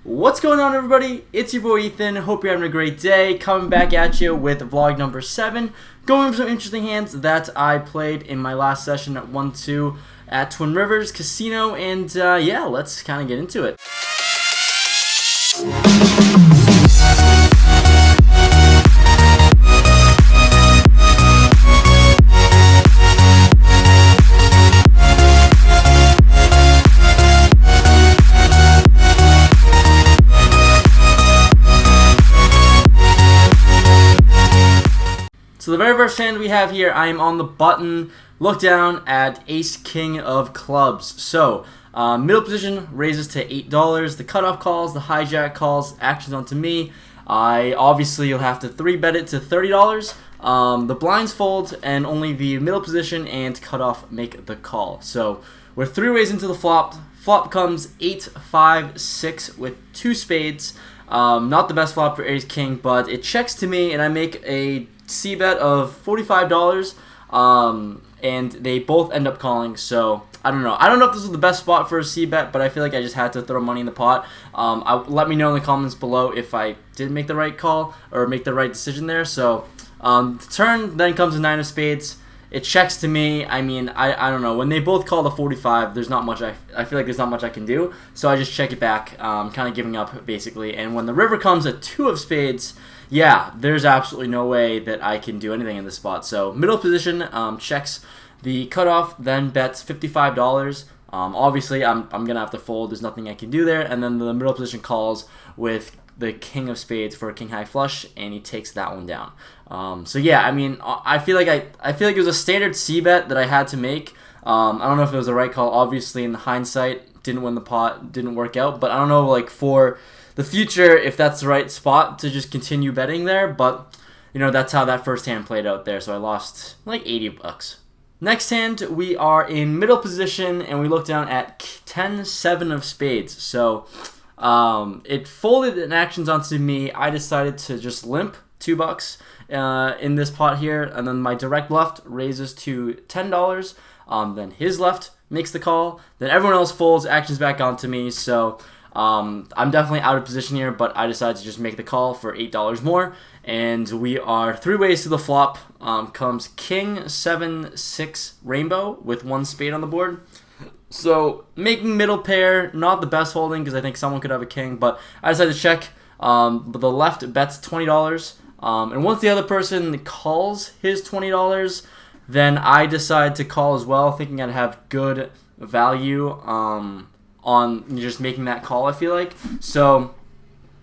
What's going on, everybody? It's your boy Ethan. Hope you're having a great day. Coming back at you with vlog number 7. Going over some interesting hands that I played in my last session at 1-2 at Twin Rivers Casino. And yeah, let's kind of get into it. So the very first hand we have here, I am on the button. Look down at Ace King of Clubs. So middle position raises to $8. The cutoff calls, the hijack calls, actions onto me. Obviously you'll have to 3-bet it to $30. The blinds fold, and only the middle position and cutoff make the call. So we're 3 ways into the flop. Flop comes 8, 5, 6 with 2 spades. Not the best flop for Ace King, but it checks to me, and I make a C-bet of $45, and they both end up calling. So I don't know if this was the best spot for a C-bet, but I feel like I just had to throw money in the pot. Let me know in the comments below if I did make the right call or make the right decision there. So the turn then comes a 9 of spades. It checks to me. I mean, I don't know. When they both call the 45, there's not much. I feel like there's not much I can do. So I just check it back, kind of giving up basically. And when the river comes a 2 of spades, yeah, there's absolutely no way that I can do anything in this spot. So middle position checks the cutoff, then bets $55. Obviously, I'm gonna have to fold. There's nothing I can do there. And then the middle position calls with the king of spades for a king high flush, and he takes that one down. So yeah, I mean, I feel like it was a standard C bet that I had to make. I don't know if it was the right call. Obviously, in hindsight, didn't win the pot, didn't work out. But I don't know, like, for the future, if that's the right spot to just continue betting there. But you know, that's how that first hand played out there. So I lost like $80. Next hand, we are in middle position, and we look down at 10-7 of spades. So it folded in actions onto me. I decided to just limp $2 in this pot here, and then my direct left raises to $10. Then his left makes the call. Then everyone else folds, actions back onto me. So I'm definitely out of position here, but I decided to just make the call for $8 more. And we are 3 ways to the flop. Comes King 7 6 rainbow with 1 spade on the board. So making middle pair, not the best holding because I think someone could have a king, but I decided to check. But the left bets $20. And once the other person calls his $20, then I decide to call as well, thinking I'd have good value on just making that call, I feel like. So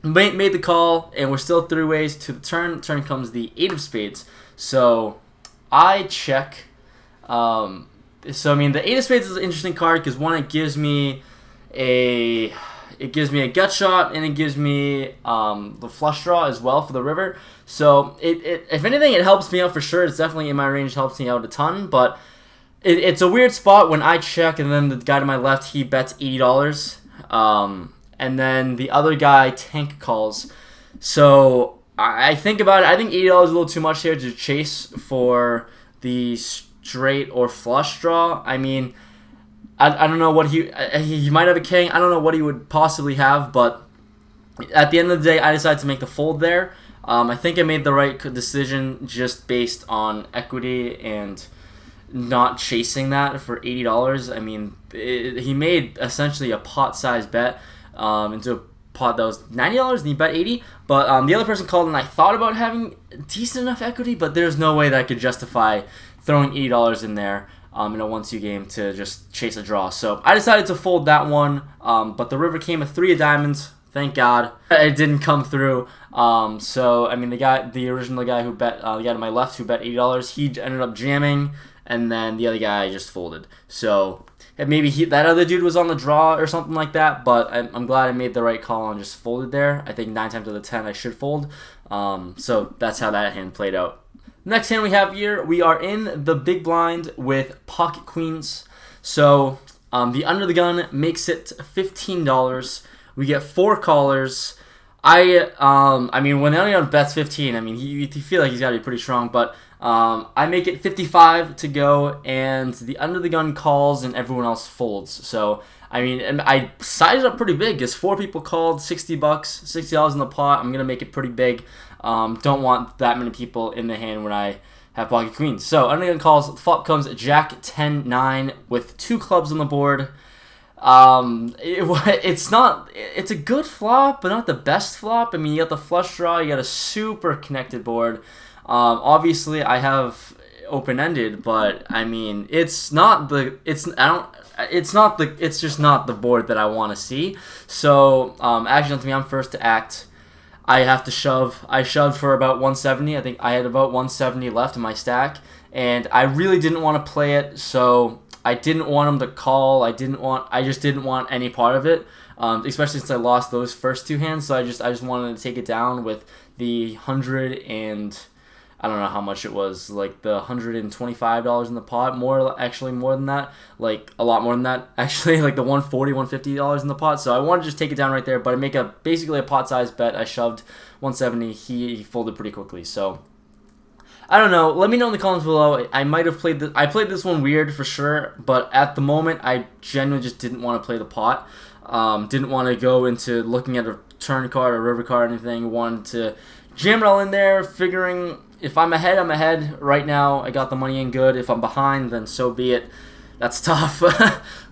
made the call, and we're still 3 ways to the turn. Turn comes the 8 of spades. So I check. So I mean, the 8 of spades is an interesting card because one, it gives me a gut shot, and it gives me the flush draw as well for the river. So if anything, it helps me out for sure. It's definitely in my range, helps me out a ton. But it's a weird spot when I check, and then the guy to my left, he bets $80, and then the other guy tank calls. So I think about it. I think $80 is a little too much here to chase for the straight or flush draw. I mean, I don't know what he might have a king. I don't know what he would possibly have, but at the end of the day, I decided to make the fold there. I think I made the right decision just based on equity and not chasing that for $80. I mean, he made essentially a pot-sized bet into a pot that was $90 and he bet $80. But the other person called, and I thought about having decent enough equity, but there's no way that I could justify throwing $80 in there in a 1-2 game to just chase a draw. So I decided to fold that one, but the river came a 3 of diamonds. Thank God it didn't come through. So I mean, the original guy who bet, the guy to my left who bet $80, he ended up jamming, and then the other guy just folded. So maybe that other dude was on the draw or something like that, but I'm glad I made the right call and just folded there. I think 9 times out of 10 I should fold. So that's how that hand played out. Next hand we have here, we are in the big blind with pocket queens. So the under the gun makes it $15. We get 4 callers. I mean, when the under the gun bets 15, I mean, you feel like he's got to be pretty strong, but I make it 55 to go, and the under the gun calls and everyone else folds. So I mean, and I sized it up pretty big. Because 4 people called, $60, $60 in the pot. I'm gonna make it pretty big. Don't want that many people in the hand when I have pocket queens. So under the gun calls, flop comes Jack 10-9 with 2 clubs on the board. It's a good flop, but not the best flop. I mean, you got the flush draw, you got a super connected board. Obviously, I have open-ended, but I mean, it's just not the board that I want to see. So, actually, on to me, I'm first to act. I have to shove. I shoved for about 170. I think I had about 170 left in my stack, and I really didn't want to play it, so I didn't want him to call. I just didn't want any part of it, especially since I lost those first 2 hands. So I just wanted to take it down with the 100 and I don't know how much it was, like the $125 in the pot. More than that, like a lot more than that. Actually, like the $140, $150 in the pot. So I wanted to just take it down right there, but I make basically a pot size bet. I shoved 170. He folded pretty quickly. So I don't know. Let me know in the comments below. I might have played I played this one weird for sure, but at the moment I genuinely just didn't want to play the pot. Didn't want to go into looking at a turn card or river card or anything. Wanted to jam it all in there, figuring if I'm ahead, I'm ahead. Right now, I got the money in good. If I'm behind, then so be it. That's tough,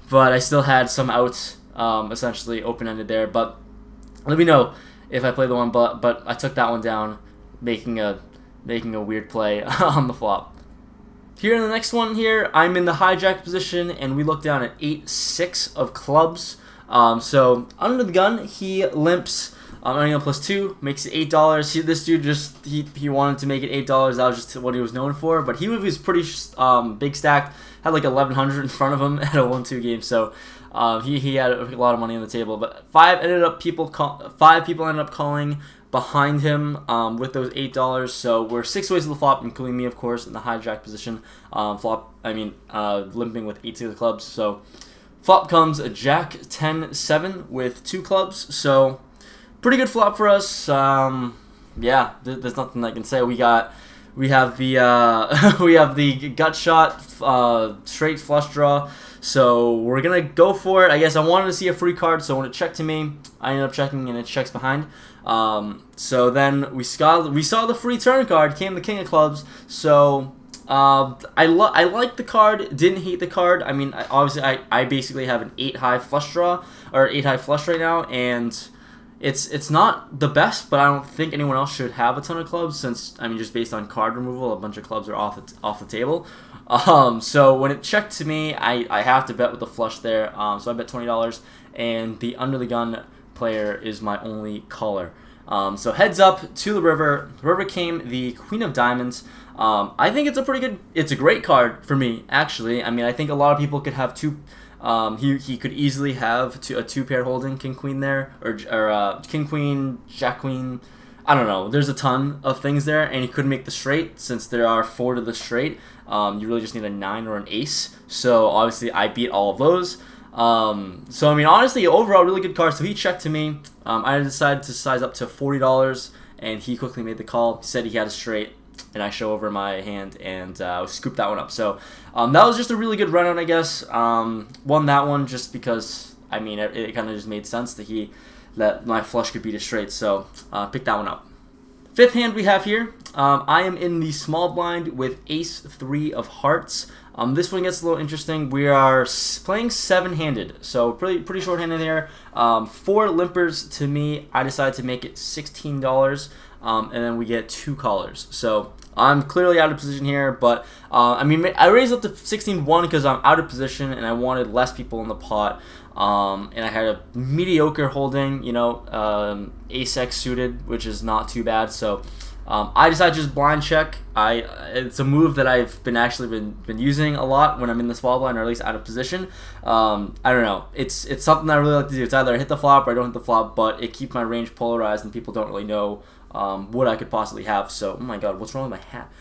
but I still had some outs, essentially open-ended there. But let me know if I play the one, but I took that one down, making a weird play on the flop. Here in the next one here, I'm in the hijack position, and we look down at 8-6 of clubs. So under the gun, he limps. Earning a +2 makes it $8. This dude he wanted to make it $8. That was just what he was known for. But he was pretty big stacked. Had like 1,100 in front of him at a 1-2 game. So he had a lot of money on the table. But 5 people ended up calling behind him with those $8. So we're 6 ways to the flop, including me, of course, in the hijack position. Limping with 8 of the clubs. So flop comes a Jack 10-7 with 2 clubs. So pretty good flop for us. Yeah, there's nothing I can say. We have the we have the gut shot straight flush draw. So we're gonna go for it. I guess I wanted to see a free card, so when it checked to me, I ended up checking and it checks behind. So then we saw the free turn card, came the king of clubs. So I like the card, didn't hate the card. I mean, obviously I basically have an 8 high flush draw or 8 high flush right now, and it's not the best, but I don't think anyone else should have a ton of clubs since, I mean, just based on card removal, a bunch of clubs are off the table. So when it checked to me, I have to bet with the flush there. So I bet $20, and the under the gun player is my only caller. So heads up to the river. The river came the Queen of Diamonds. I think it's a great card for me, actually. I mean, I think a lot of people could have 2. He could easily have a 2-pair holding king queen there, or king queen jack queen. I don't know. There's a ton of things there, and he could make the straight since there are 4 to the straight. You really just need a 9 or an ace. So obviously I beat all of those. So I mean, honestly, overall really good card. So he checked to me. I decided to size up to $40, and he quickly made the call. He said he had a straight, and I show over my hand and scoop that one up. So that was just a really good run-on, I guess. Won that one just because, I mean, it kind of just made sense that my flush could beat a straight. So pick that one up. 5th hand we have here. I am in the small blind with Ace-3 of hearts. This one gets a little interesting. We are playing 7-handed, so pretty short-handed there. 4 limpers to me. I decided to make it $16, and then we get 2 callers. So I'm clearly out of position here, but I mean, I raised up to 16-1 because I'm out of position and I wanted less people in the pot. And I had a mediocre holding, ace-x suited, which is not too bad. So I decided to just blind check. It's a move that I've been using a lot when I'm in the small blind, or at least out of position. I don't know. It's something I really like to do. It's either I hit the flop or I don't hit the flop, but it keeps my range polarized and people don't really know what I could possibly have. So, oh my god, what's wrong with my hat?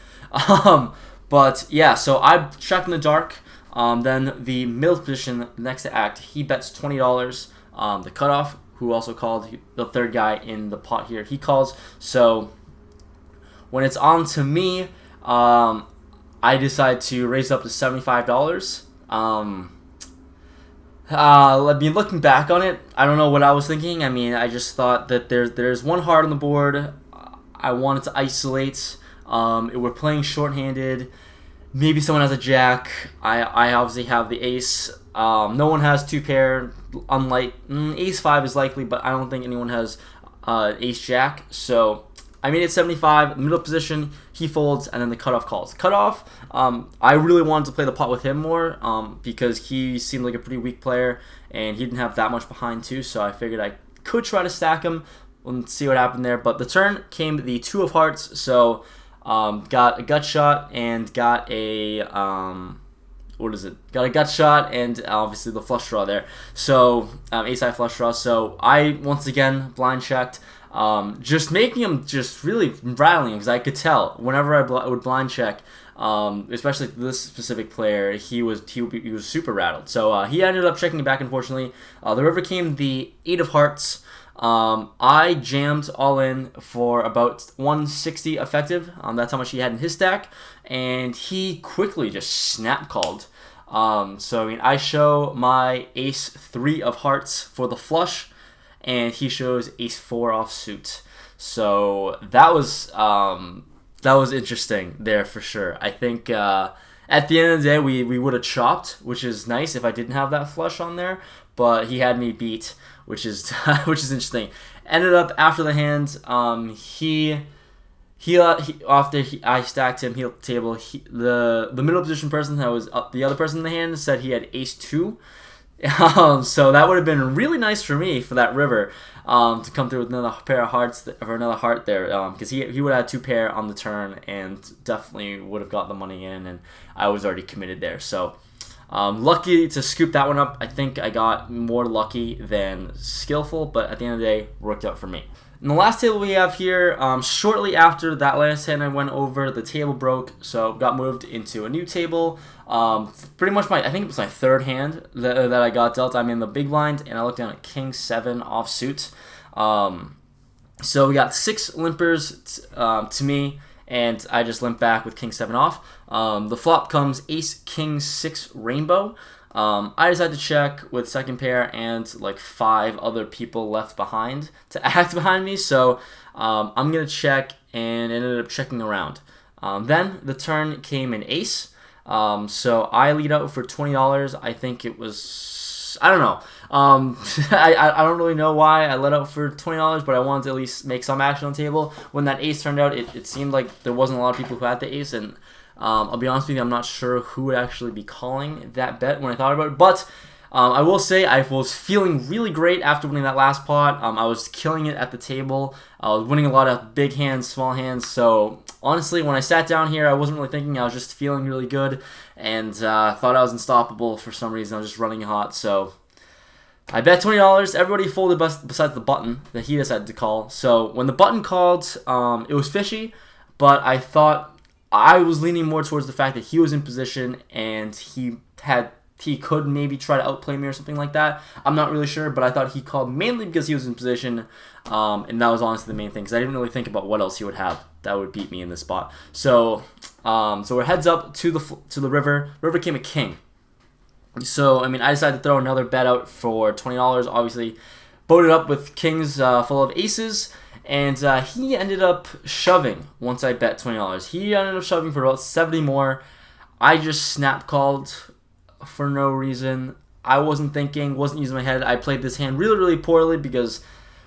But yeah, so I checked in the dark. Then the middle position, next to act, he bets $20. The cutoff, who also called, the 3rd guy in the pot here, he calls. So when it's on to me, I decide to raise up to $75. I mean, looking back on it, I don't know what I was thinking. I mean, I just thought that there's one heart on the board. I wanted to isolate. We're playing shorthanded. Maybe someone has a jack. I obviously have the ace. No one has two pair. Unlike ace five is likely, but I don't think anyone has ace jack. So I made it 75. Middle position, he folds, and then the cutoff calls. Cutoff. I really wanted to play the pot with him more because he seemed like a pretty weak player, and he didn't have that much behind too. So I figured I could try to stack him and see what happened there. But the turn came the two of hearts. So got a gut shot and got a what is it? Got a gut shot and obviously the flush draw there. So ace high flush draw. So I once again blind checked, just making him just really rattling because I could tell whenever I would blind check, especially this specific player, he was super rattled. So he ended up checking back. Unfortunately, the river came the eight of hearts. I jammed all in for about 160 effective. That's how much he had in his stack, and he quickly just snap called. So I mean, I show my ace 3 of hearts for the flush, and he shows ace 4 offsuit. So that was interesting there for sure. I think at the end of the day, we would have chopped, which is nice if I didn't have that flush on there. But he had me beat, which is which is interesting. Ended up after the hand, I stacked him, he hit the table. The middle position person that was the other person in the hand said he had ace 2. So that would have been really nice for me for that river to come through with another pair of hearts or another heart there, because he would have had 2 pair on the turn and definitely would have got the money in, and I was already committed there. So lucky to scoop that one up. I think I got more lucky than skillful, but at the end of the day, worked out for me. And the last table we have here, shortly after that last hand I went over, the table broke, so got moved into a new table. Pretty much I think it was my third hand that I got dealt. I'm in the big blind, and I looked down at king 7 offsuit. So we got 6 limpers to me, and I just limp back with king 7 off. The flop comes ace king 6 rainbow. I decided to check with second pair and like 5 other people left behind to act behind me. So I'm going to check and ended up checking around. Then the turn came an ace. So I lead out for $20. I think it was, I don't know. I don't really know why I let out for $20, but I wanted to at least make some action on the table. When that ace turned out, it seemed like there wasn't a lot of people who had the ace, and I'll be honest with you, I'm not sure who would actually be calling that bet when I thought about it. But I will say I was feeling really great after winning that last pot. I was killing it at the table. I was winning a lot of big hands, small hands. So honestly, when I sat down here, I wasn't really thinking. I was just feeling really good and thought I was unstoppable for some reason. I was just running hot. So I bet $20. Everybody folded besides the button that he decided to call. So when the button called, it was fishy, but I thought I was leaning more towards the fact that he was in position and he could maybe try to outplay me or something like that. I'm not really sure, but I thought he called mainly because he was in position, and that was honestly the main thing because I didn't really think about what else he would have that would beat me in this spot. So we're heads up to the river. River came a king. So I mean, I decided to throw another bet out for $20. Obviously, boated up with kings full of aces. And he ended up shoving once I bet $20. He ended up shoving for about 70 more. I just snap called for no reason. I wasn't thinking, wasn't using my head. I played this hand really, really poorly because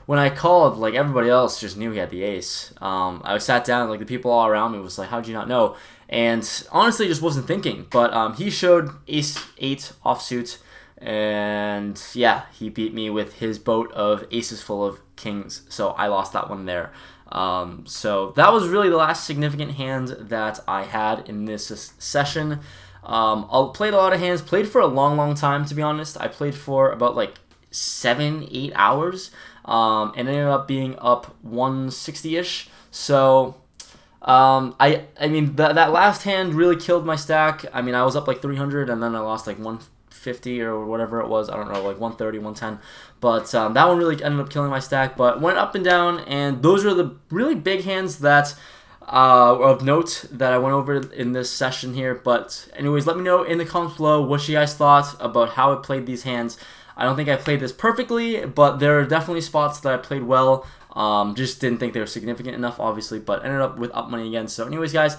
when I called, like everybody else just knew he had the ace. I sat down, like the people all around me was like, how'd you not know? And honestly, just wasn't thinking. But he showed ace 8 offsuit. And yeah, he beat me with his boat of aces full of kings, so I lost that one there. So that was really the last significant hand that I had in this session. I played a lot of hands, played for a long time, to be honest. I played for about like 7-8 hours, and ended up being up 160-ish. So I mean that last hand really killed my stack. I mean, I was up like 300, and then I lost like 150 or whatever it was. I don't know, like 130, 110. But that one really ended up killing my stack. But went up and down, and those are the really big hands that of note that I went over in this session here. But anyways, let me know in the comments below what you guys thought about how I played these hands. I don't think I played this perfectly, but there are definitely spots that I played well. Just didn't think they were significant enough, obviously, but ended up with up money again. So anyways, guys,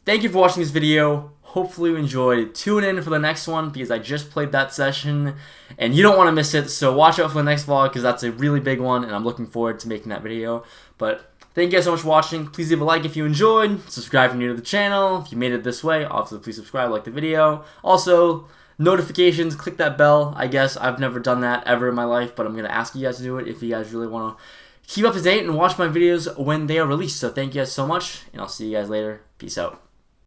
thank you for watching this video. Hopefully you enjoyed. Tune in for the next one because I just played that session and you don't want to miss it. So watch out for the next vlog because that's a really big one and I'm looking forward to making that video. But thank you guys so much for watching. Please leave a like if you enjoyed. Subscribe if you're new to the channel. If you made it this way, obviously please subscribe, like the video. Also, notifications, click that bell. I guess I've never done that ever in my life, but I'm going to ask you guys to do it if you guys really want to keep up to date and watch my videos when they are released. So thank you guys so much and I'll see you guys later. Peace out.